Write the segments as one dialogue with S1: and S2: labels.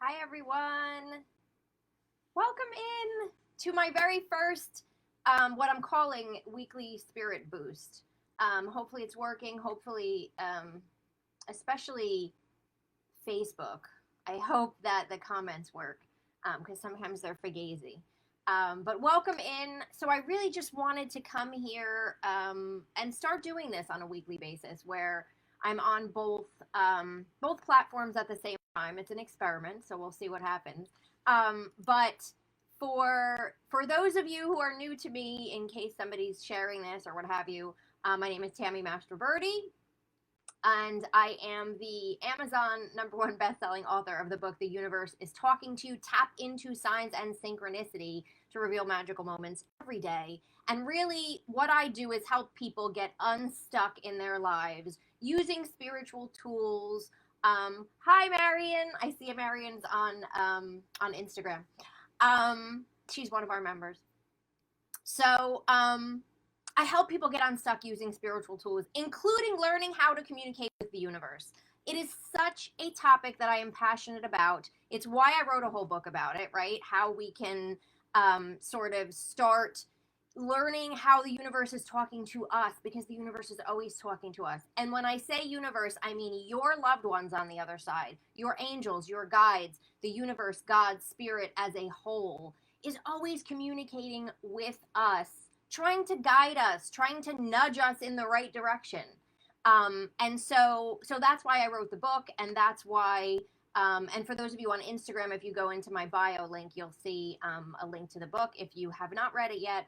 S1: Hi, everyone. Welcome in to my very first, what I'm calling weekly spirit boost. Hopefully, it's working. Hopefully, especially Facebook. I hope that the comments work because sometimes they're fugazi. But welcome in. So, I really just wanted to come here and start doing this on a weekly basis where I'm on both platforms at the same time. It's an experiment, so we'll see what happens. But for those of you who are new to me, in case somebody's sharing this or what have you, my name is Tammy Mastroberte, and I am the Amazon #1 best-selling author of the book "The Universe is Talking to You." Tap into signs and synchronicity to reveal magical moments every day. And really, what I do is help people get unstuck in their lives using spiritual tools. Hi, Marion. I see Marion's on Instagram. She's one of our members. So, I help people get unstuck using spiritual tools, including learning how to communicate with the universe. It is such a topic that I am passionate about. It's why I wrote a whole book about it, right? How we can sort of start learning how the universe is talking to us, because the universe is always talking to us. And when I say universe, I mean your loved ones on the other side, your angels, your guides, the universe, God, spirit as a whole is always communicating with us, trying to guide us, trying to nudge us in the right direction. And so that's why I wrote the book, and that's why. And for those of you on Instagram, if you go into my bio link, you'll see a link to the book. If you have not read it yet,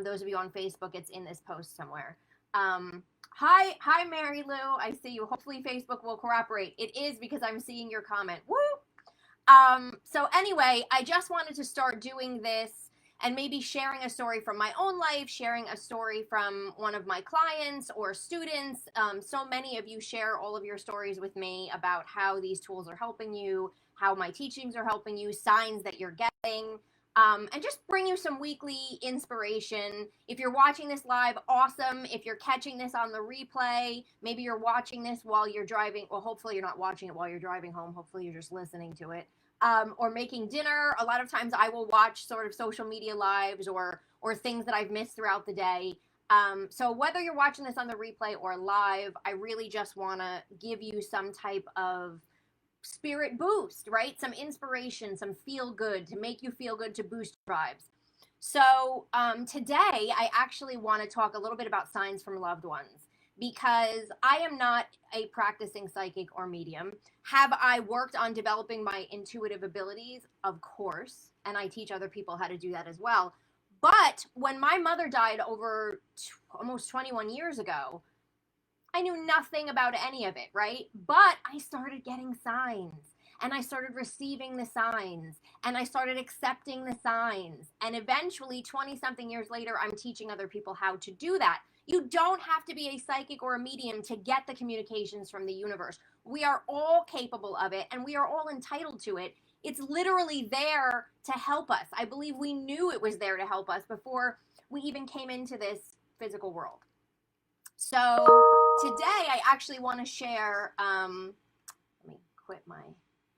S1: those of you on Facebook, it's in this post somewhere. Hi, Mary Lou. I see you. Hopefully, Facebook will cooperate. It is because I'm seeing your comment. Woo! So anyway, I just wanted to start doing this and maybe sharing a story from my own life, sharing a story from one of my clients or students. So many of you share all of your stories with me about how these tools are helping you, how my teachings are helping you, signs that you're getting, and just bring you some weekly inspiration. If you're watching this live, awesome. If you're catching this on the replay, maybe you're watching this while you're driving. Well, hopefully you're not watching it while you're driving home. Hopefully you're just listening to it. Or making dinner. A lot of times I will watch sort of social media lives or things that I've missed throughout the day. So whether you're watching this on the replay or live, I really just want to give you some type of spirit boost, right? Some inspiration, some feel good, to make you feel good, to boost your vibes. So today I actually want to talk a little bit about signs from loved ones, because I am not a practicing psychic or medium. Have I worked on developing my intuitive abilities? Of course. And I teach other people how to do that as well. But when my mother died over almost 21 years ago, I knew nothing about any of it, right? But I started getting signs, and I started receiving the signs, and I started accepting the signs. And eventually, 20 something years later, I'm teaching other people how to do that. You don't have to be a psychic or a medium to get the communications from the universe. We are all capable of it, and we are all entitled to it. It's literally there to help us. I believe we knew it was there to help us before we even came into this physical world. So today I actually want to share, let me quit my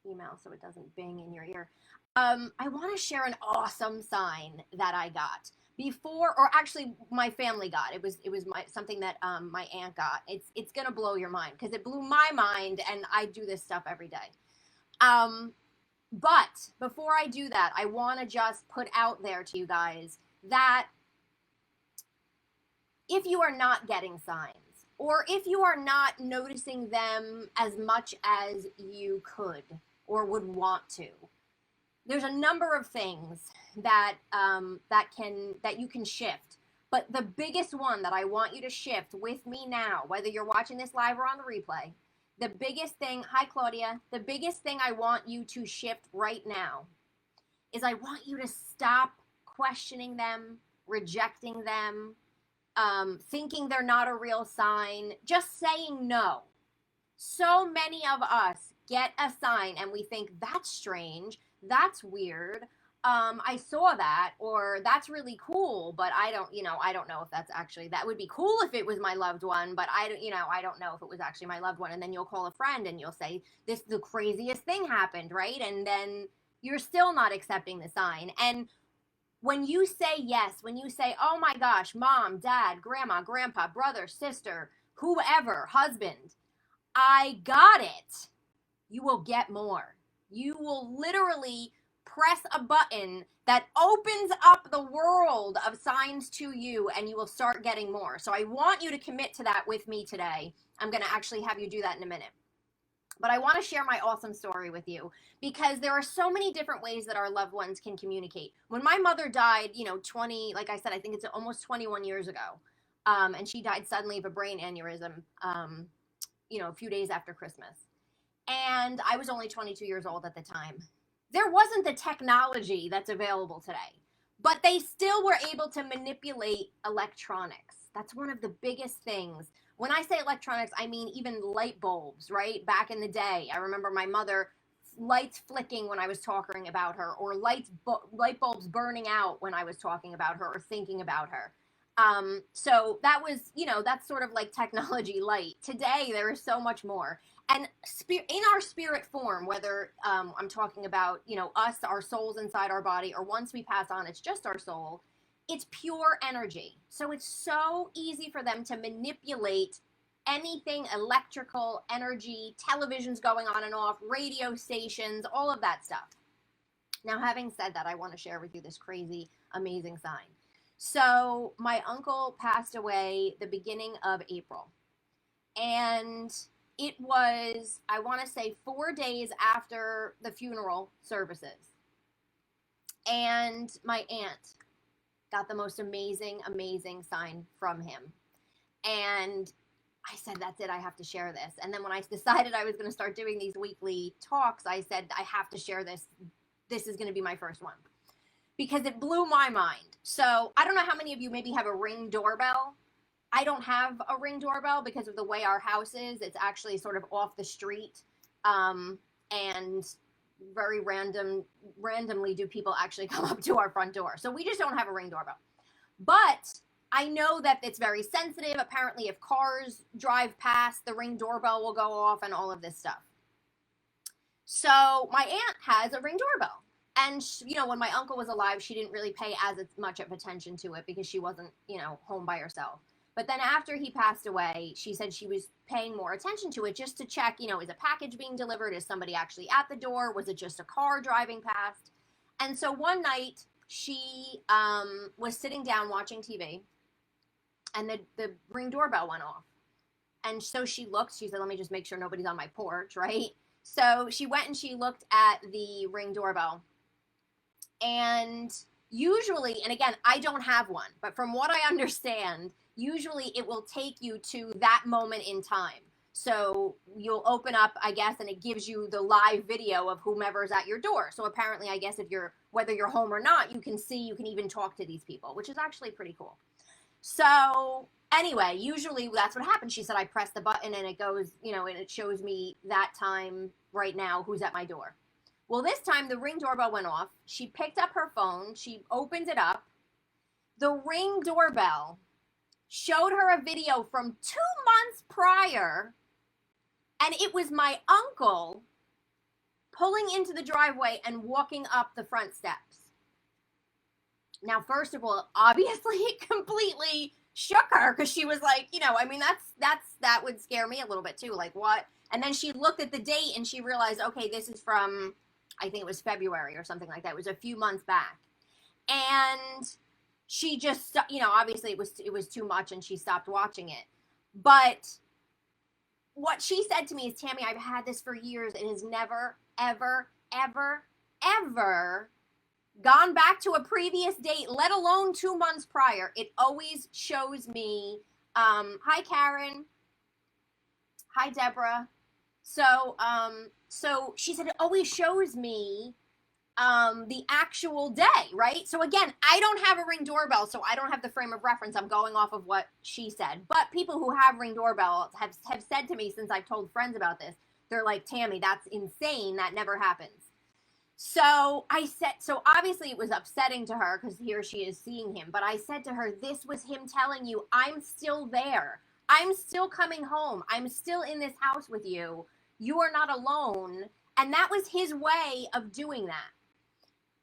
S1: email so it doesn't bing in your ear. I want to share an awesome sign that I got before, or actually my family got. It was something that my aunt got. It's gonna blow your mind, because it blew my mind, and I do this stuff every day. But before I do that, I want to just put out there to you guys that if you are not getting signs, or if you are not noticing them as much as you could or would want to, there's a number of things that you can shift. But the biggest one that I want you to shift with me now, whether you're watching this live or on the replay, the biggest thing, hi Claudia, the biggest thing I want you to shift right now is I want you to stop questioning them, rejecting them, thinking they're not a real sign, just saying no. So many of us get a sign and we think, that's strange, that's weird, I saw that, or that's really cool, but I don't know if that's actually, that would be cool if it was my loved one, but I don't know if it was actually my loved one. And then you'll call a friend and you'll say, the craziest thing happened, right? And then you're still not accepting the sign. And when you say yes, when you say, oh my gosh, mom, dad, grandma, grandpa, brother, sister, whoever, husband, I got it, you will get more. You will literally press a button that opens up the world of signs to you, and you will start getting more. So I want you to commit to that with me today. I'm going to actually have you do that in a minute. But I want to share my awesome story with you because there are so many different ways that our loved ones can communicate. When my mother died, 20, like I said, I think it's almost 21 years ago. And she died suddenly of a brain aneurysm, a few days after Christmas. And I was only 22 years old at the time. There wasn't the technology that's available today, but they still were able to manipulate electronics. That's one of the biggest things. When I say electronics, I mean even light bulbs, right? Back in the day, I remember my mother, lights flicking when I was talking about her, or light bulbs burning out when I was talking about her or thinking about her. So that was, that's sort of like technology light. Today, there is so much more. And in our spirit form, whether I'm talking about, us, our souls inside our body, or once we pass on, it's just our soul, it's pure energy. So it's so easy for them to manipulate anything electrical, energy, televisions going on and off, radio stations, all of that stuff. Now, having said that, I want to share with you this crazy, amazing sign. So my uncle passed away the beginning of April. And it was, I want to say, 4 days after the funeral services. And my aunt got the most amazing, amazing sign from him. And I said, that's it, I have to share this. And then when I decided I was going to start doing these weekly talks, I said, I have to share this. This is going to be my first one. Because it blew my mind. So I don't know how many of you maybe have a Ring doorbell. I don't have a Ring doorbell because of the way our house is. It's actually sort of off the street. And very randomly do people actually come up to our front door. So we just don't have a Ring doorbell. But I know that it's very sensitive. Apparently, if cars drive past, the Ring doorbell will go off and all of this stuff. So my aunt has a Ring doorbell. And, when my uncle was alive, she didn't really pay as much of attention to it because she wasn't, home by herself. But then after he passed away, she said she was paying more attention to it just to check, is a package being delivered? Is somebody actually at the door? Was it just a car driving past? And so one night she was sitting down watching TV and the Ring doorbell went off. And so she looked, she said, let me just make sure nobody's on my porch, right? So she went and she looked at the Ring doorbell. And usually, and again, I don't have one, but from what I understand, usually it will take you to that moment in time. So you'll open up, I guess, and it gives you the live video of whomever's at your door. So apparently, I guess whether you're home or not, you can even talk to these people, which is actually pretty cool. So anyway, usually that's what happens. She said, I press the button and it goes, and it shows me that time right now who's at my door. Well, this time the Ring doorbell went off. She picked up her phone. She opened it up. The Ring doorbell showed her a video from 2 months prior, and it was my uncle pulling into the driveway and walking up the front steps. Now, first of all, obviously it completely shook her because she was like, that would scare me a little bit too. Like, what? And then she looked at the date and she realized, okay, this is from, I think it was February or something like that. It was a few months back. And she just, obviously it was too much and she stopped watching it. But what she said to me is, Tammy, I've had this for years. It has never, ever, ever, ever gone back to a previous date, let alone 2 months prior. It always shows me, hi, Karen. Hi, Deborah. So she said, it always shows me the actual day, right? So again, I don't have a Ring doorbell, so I don't have the frame of reference. I'm going off of what she said. But people who have Ring doorbells have said to me, since I've told friends about this, they're like, Tammy, that's insane. That never happens. So I said, so obviously it was upsetting to her because here she is seeing him. But I said to her, this was him telling you, I'm still there. I'm still coming home. I'm still in this house with you. You are not alone. And that was his way of doing that.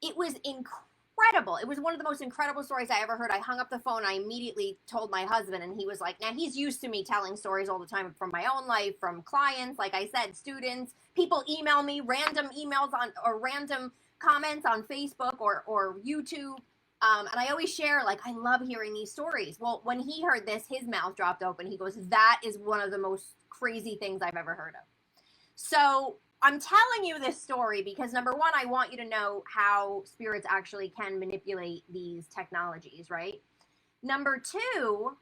S1: It was incredible. It was one of the most incredible stories I ever heard. I hung up the phone. I immediately told my husband, and he was like, now he's used to me telling stories all the time from my own life, from clients, like I said, students. People email me random emails on or random comments on Facebook or YouTube. And I always share, like, I love hearing these stories. Well, when he heard this, his mouth dropped open. He goes, that is one of the most crazy things I've ever heard of. So I'm telling you this story because, number one, I want you to know how spirits actually can manipulate these technologies, right? Number two,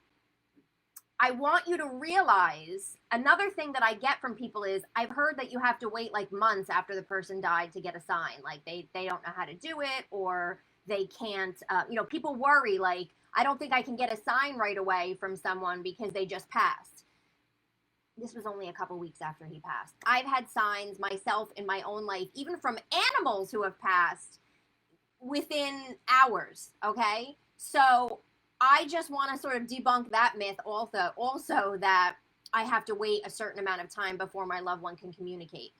S1: I want you to realize another thing that I get from people is I've heard that you have to wait like months after the person died to get a sign. Like they don't know how to do it, or they can't, people worry like, I don't think I can get a sign right away from someone because they just passed. This was only a couple weeks after he passed. I've had signs myself in my own life, even from animals who have passed within hours, okay? So I just want to sort of debunk that myth also that I have to wait a certain amount of time before my loved one can communicate.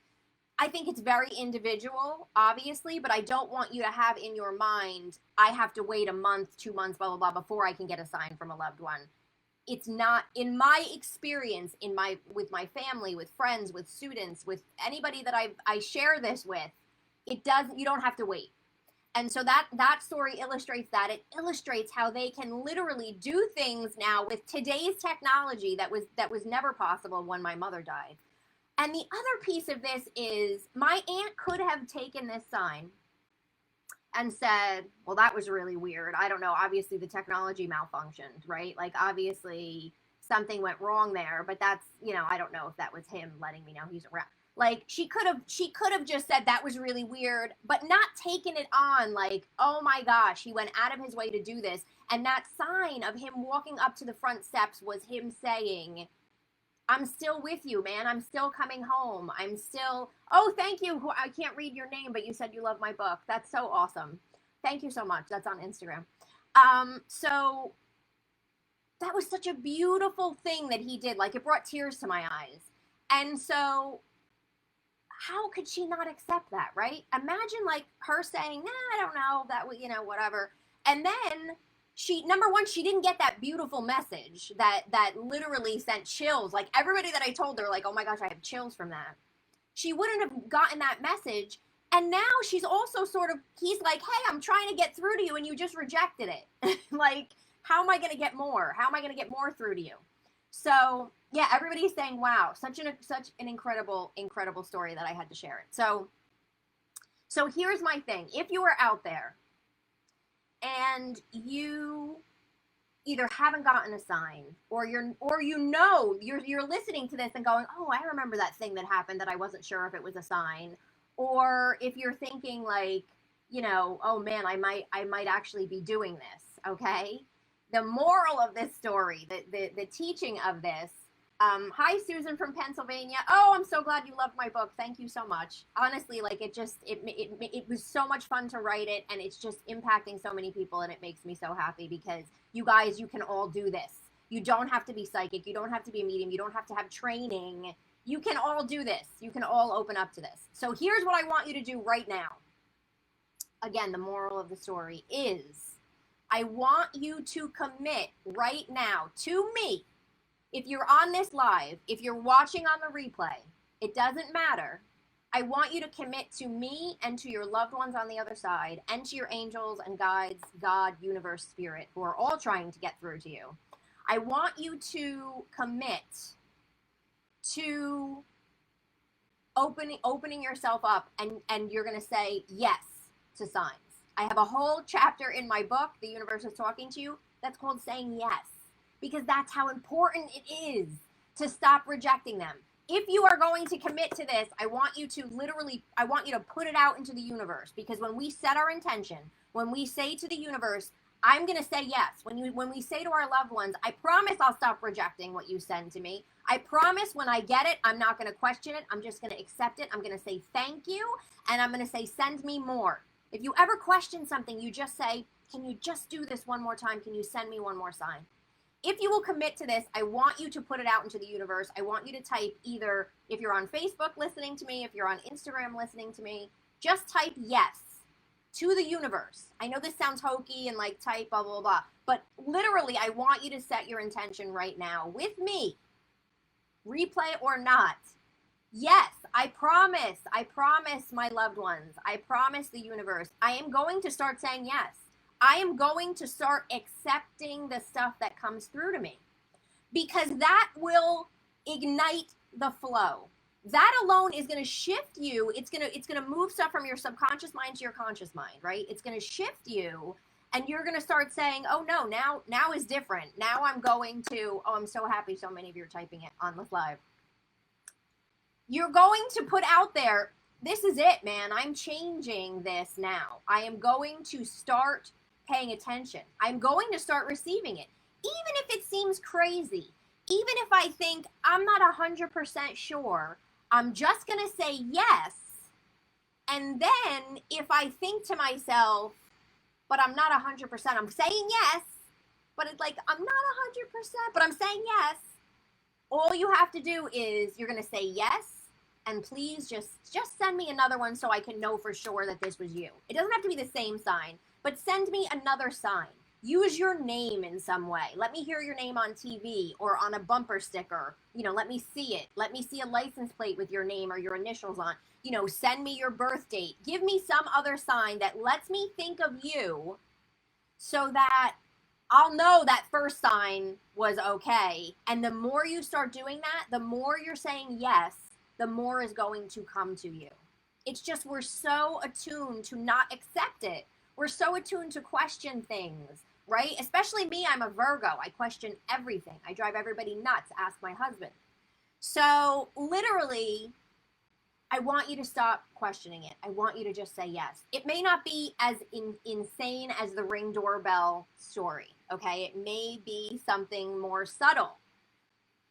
S1: I think it's very individual, obviously, but I don't want you to have in your mind, I have to wait a month, 2 months, blah, blah, blah, before I can get a sign from a loved one. It's not, in my experience, with my family, with friends, with students, with anybody that I share this with, you don't have to wait. And so that story illustrates that. It illustrates how they can literally do things now with today's technology that was never possible when my mother died. And the other piece of this is my aunt could have taken this sign and said, well, that was really weird. I don't know. Obviously, the technology malfunctioned, right? Like, obviously, something went wrong there. But that's, I don't know if that was him letting me know he's around. Like, she could have just said that was really weird, but not taken it on like, oh my gosh, he went out of his way to do this. And that sign of him walking up to the front steps was him saying, I'm still with you, man. I'm still coming home. I'm still, oh, thank you. I can't read your name, but you said you love my book. That's so awesome. Thank you so much. That's on Instagram. So that was such a beautiful thing that he did. Like, it brought tears to my eyes. And so how could she not accept that, right? Imagine like her saying, nah, I don't know, that was, whatever. And then number one, she didn't get that beautiful message that literally sent chills. Like, everybody that I told her, like, oh my gosh, I have chills from that. She wouldn't have gotten that message. And now she's also he's like, hey, I'm trying to get through to you and you just rejected it. Like, how am I going to get more? How am I going to get more through to you? So yeah, everybody's saying, wow, such an incredible, incredible story that I had to share it. So here's my thing. If you are out there and you either haven't gotten a sign or you're listening to this and going, oh, I remember that thing that happened that I wasn't sure if it was a sign. Or if you're thinking like, oh man, I might actually be doing this. Okay. The moral of this story, the teaching of this, hi Susan from Pennsylvania. Oh, I'm so glad you loved my book. Thank you so much. Honestly, like it was so much fun to write it, and it's just impacting so many people, and it makes me so happy because you guys, you can all do this. You don't have to be psychic. You don't have to be a medium. You don't have to have training. You can all do this. You can all open up to this. So here's what I want you to do right now. Again, the moral of the story is I want you to commit right now to me. If you're on this live, if you're watching on the replay, it doesn't matter. I want you to commit to me and to your loved ones on the other side and to your angels and guides, God, universe, spirit, who are all trying to get through to you. I want you to commit to opening yourself up, and you're going to say yes to signs. I have a whole chapter in my book, The Universe is Talking to You, that's called Saying Yes. Because that's how important it is to stop rejecting them. If you are going to commit to this, I want you to put it out into the universe. Because when we set our intention, when we say to the universe, I'm going to say yes. When we say to our loved ones, I promise I'll stop rejecting what you send to me. I promise when I get it, I'm not going to question it. I'm just going to accept it. I'm going to say thank you, and I'm going to say send me more. If you ever question something, you just say, can you just do this one more time? Can you send me one more sign? If you will commit to this, I want you to put it out into the universe. I want you to type either, if you're on Facebook listening to me, if you're on Instagram listening to me, just type yes to the universe. I know this sounds hokey and like type blah, blah, blah, but literally I want you to set your intention right now with me, replay or not. Yes, I promise my loved ones, I promise the universe, I am going to start saying yes. I am going to start accepting the stuff that comes through to me, because that will ignite the flow. That alone is going to shift you. It's going to move stuff from your subconscious mind to your conscious mind, right? It's going to shift you, and you're going to start saying, oh no, now is different. Now I'm going to, oh, I'm so happy so many of you are typing it on this live. You're going to put out there, this is it, man. I'm changing this now. I am going to start paying attention. I'm going to start receiving it. Even if it seems crazy, even if I think I'm not 100% sure, I'm just going to say yes. And then if I think to myself, but I'm not 100%, I'm saying yes, but it's like, I'm not 100%, but I'm saying yes. All you have to do is you're going to say yes. And please just send me another one so I can know for sure that this was you. It doesn't have to be the same sign, but send me another sign. Use your name in some way. Let me hear your name on TV or on a bumper sticker. Let me see it. Let me see a license plate with your name or your initials on. Send me your birth date. Give me some other sign that lets me think of you, so that I'll know that first sign was okay. And the more you start doing that, the more you're saying yes, the more is going to come to you. It's just, we're so attuned to not accept it. We're so attuned to question things, right? Especially me, I'm a Virgo. I question everything. I drive everybody nuts. Ask my husband. So literally, I want you to stop questioning it. I want you to just say yes. It may not be as insane as the Ring doorbell story, okay? It may be something more subtle.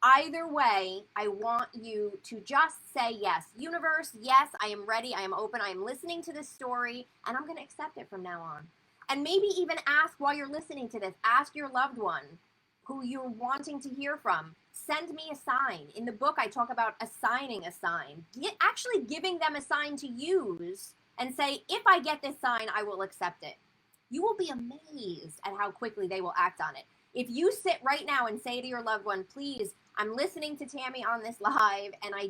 S1: Either way, I want you to just say yes. Universe, yes, I am ready. I am open. I am listening to this story, and I'm going to accept it from now on. And maybe even ask while you're listening to this, ask your loved one who you're wanting to hear from, send me a sign. In the book, I talk about assigning a sign, actually giving them a sign to use and say, if I get this sign, I will accept it. You will be amazed at how quickly they will act on it. If you sit right now and say to your loved one, please, I'm listening to Tammy on this live, and I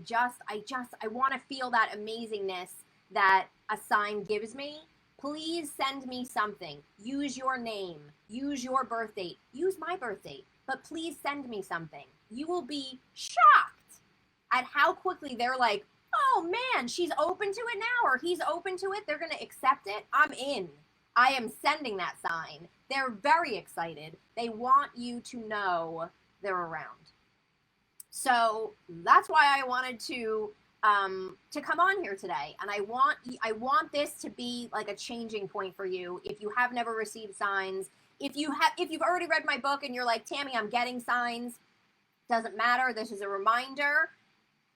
S1: want to feel that amazingness that a sign gives me. Please send me something. Use your name. Use your birth date. Use my birth date. But please send me something. You will be shocked at how quickly they're like, oh man, she's open to it now, or he's open to it. They're going to accept it. I'm in. I am sending that sign. They're very excited. They want you to know they're around. So that's why I wanted to come on here today. And I want this to be like a changing point for you. If you have never received signs, if you've already read my book and you're like, Tammy, I'm getting signs, doesn't matter. This is a reminder.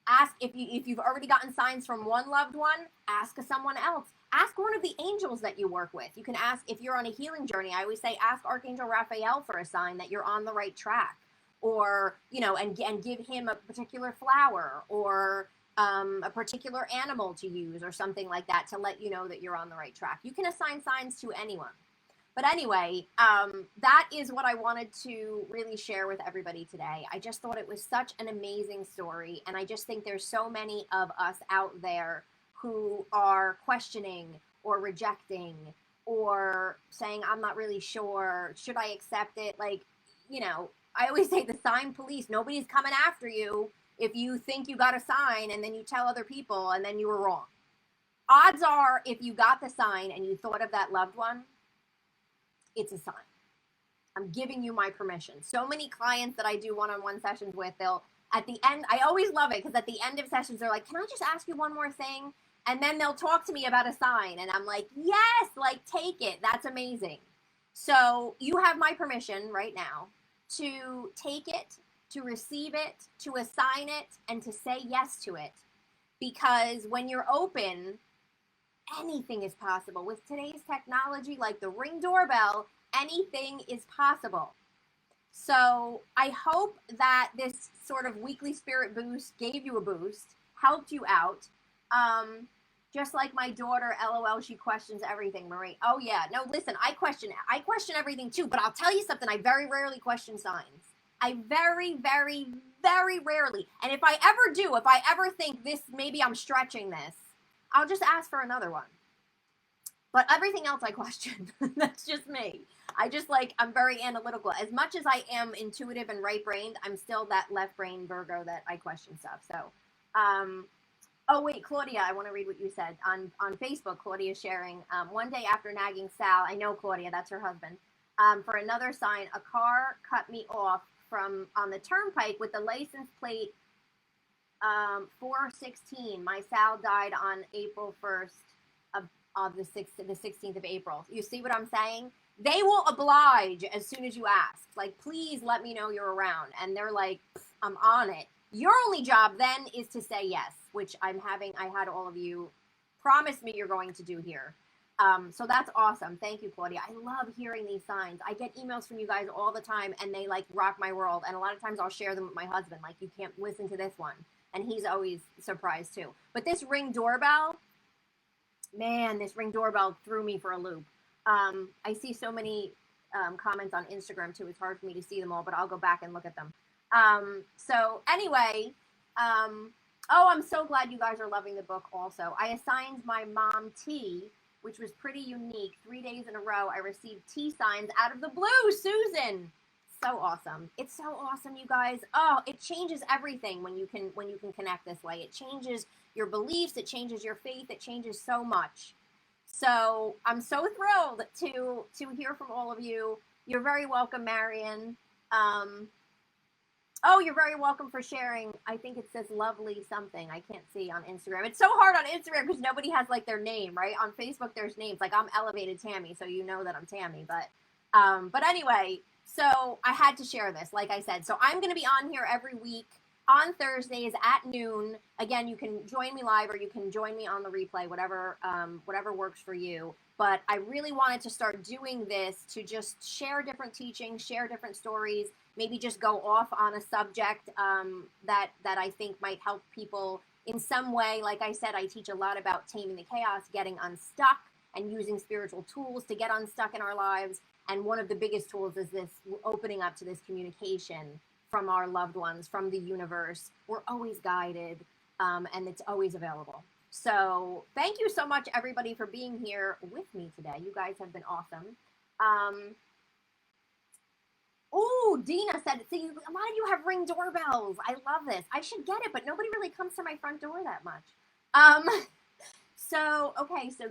S1: Ask if you've already gotten signs from one loved one, ask someone else. Ask one of the angels that you work with. You can ask, if you're on a healing journey, I always say, ask Archangel Raphael for a sign that you're on the right track. Or, and give him a particular flower or a particular animal to use or something like that to let you know that you're on the right track. You can assign signs to anyone. But anyway, that is what I wanted to really share with everybody today. I just thought it was such an amazing story. And I just think there's so many of us out there who are questioning or rejecting or saying, I'm not really sure. Should I accept it? I always say the sign police. Nobody's coming after you if you think you got a sign and then you tell other people and then you were wrong. Odds are, if you got the sign and you thought of that loved one, it's a sign. I'm giving you my permission. So many clients that I do one-on-one sessions with, they'll, at the end, I always love it because at the end of sessions, they're like, can I just ask you one more thing? And then they'll talk to me about a sign. And I'm like, yes, take it. That's amazing. So you have my permission right now to take it, to receive it, to assign it, and to say yes to it. Because when you're open, anything is possible. With today's technology, like the Ring doorbell, anything is possible. So I hope that this sort of weekly spirit boost gave you a boost, helped you out. Just like my daughter, LOL, she questions everything, Marie. Oh yeah, no, listen, I question everything too. But I'll tell you something. I very rarely question signs. I very, very, very rarely. And if I ever do, if I ever think this, maybe I'm stretching this, I'll just ask for another one. But everything else I question. That's just me. I just like, I'm very analytical. As much as I am intuitive and right brained, I'm still that left brain Virgo that I question stuff. So, oh wait, Claudia, I want to read what you said on Facebook. Claudia sharing, one day after nagging Sal, I know Claudia, that's her husband, for another sign, a car cut me off from on the turnpike with the license plate 416. My Sal died on April 1st of the 16th of April. You see what I'm saying? They will oblige as soon as you ask. Like, please let me know you're around. And they're like, I'm on it. Your only job then is to say yes, which I had all of you promise me you're going to do here. So that's awesome. Thank you, Claudia. I love hearing these signs. I get emails from you guys all the time and they like rock my world. And a lot of times I'll share them with my husband. Like, you can't listen to this one. And he's always surprised too. But this Ring doorbell, man, this Ring doorbell threw me for a loop. I see so many comments on Instagram too. It's hard for me to see them all, but I'll go back and look at them. So anyway, oh, I'm so glad you guys are loving the book also. I assigned my mom tea, which was pretty unique. 3 days in a row, I received tea signs out of the blue. Susan, so awesome. It's so awesome, you guys. Oh, it changes everything when you can connect this way. It changes your beliefs. It changes your faith. It changes so much. So I'm so thrilled to hear from all of you. You're very welcome, Marion. Oh, you're very welcome for sharing. I think it says lovely something. I can't see on Instagram. It's so hard on Instagram because nobody has like their name, right? On Facebook, there's names. Like I'm Elevated Tammy, so you know that I'm Tammy. But anyway, so I had to share this, like I said. So I'm going to be on here every week on Thursdays at noon. Again, you can join me live or you can join me on the replay, whatever works for you. But I really wanted to start doing this to just share different teachings, share different stories, maybe just go off on a subject that I think might help people in some way. Like I said, I teach a lot about taming the chaos, getting unstuck, and using spiritual tools to get unstuck in our lives. And one of the biggest tools is this opening up to this communication from our loved ones, from the universe. We're always guided, and it's always available. So thank you so much, everybody, for being here with me today. You guys have been awesome. Oh, Dina said, see, a lot of you have Ring doorbells. I love this. I should get it, but nobody really comes to my front door that much. So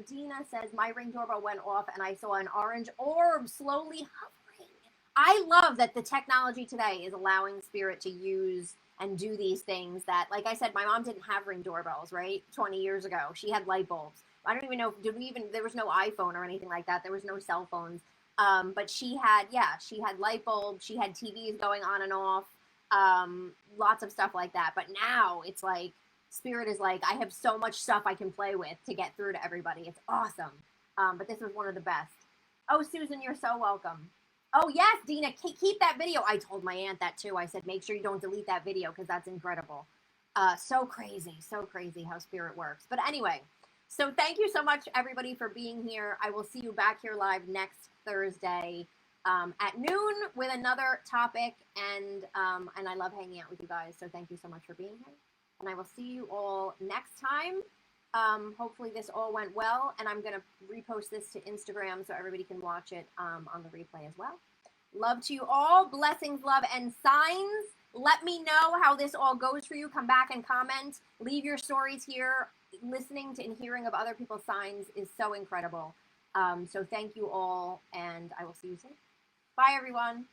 S1: Dina says, my Ring doorbell went off and I saw an orange orb slowly hovering. I love that the technology today is allowing spirit to use and do these things that, like I said, my mom didn't have Ring doorbells, right? 20 years ago. She had light bulbs. I don't even know, there was no iPhone or anything like that. There was no cell phones. But she had light bulbs. She had TVs going on and off, lots of stuff like that. But now it's like, spirit is like, I have so much stuff I can play with to get through to everybody. It's awesome. But this was one of the best. Oh, Susan, you're so welcome. Oh, yes, Dina, keep that video. I told my aunt that too. I said, make sure you don't delete that video because that's incredible. So crazy how spirit works. But anyway, so thank you so much, everybody, for being here. I will see you back here live next Thursday at noon with another topic. And I love hanging out with you guys. So thank you so much for being here. And I will see you all next time. Hopefully this all went well, and I'm going to repost this to Instagram so everybody can watch it on the replay as well. Love to you all. Blessings, love, and signs. Let me know how this all goes for you. Come back and comment. Leave your stories here. Listening to and hearing of other people's signs is so incredible. So thank you all, and I will see you soon. Bye, everyone.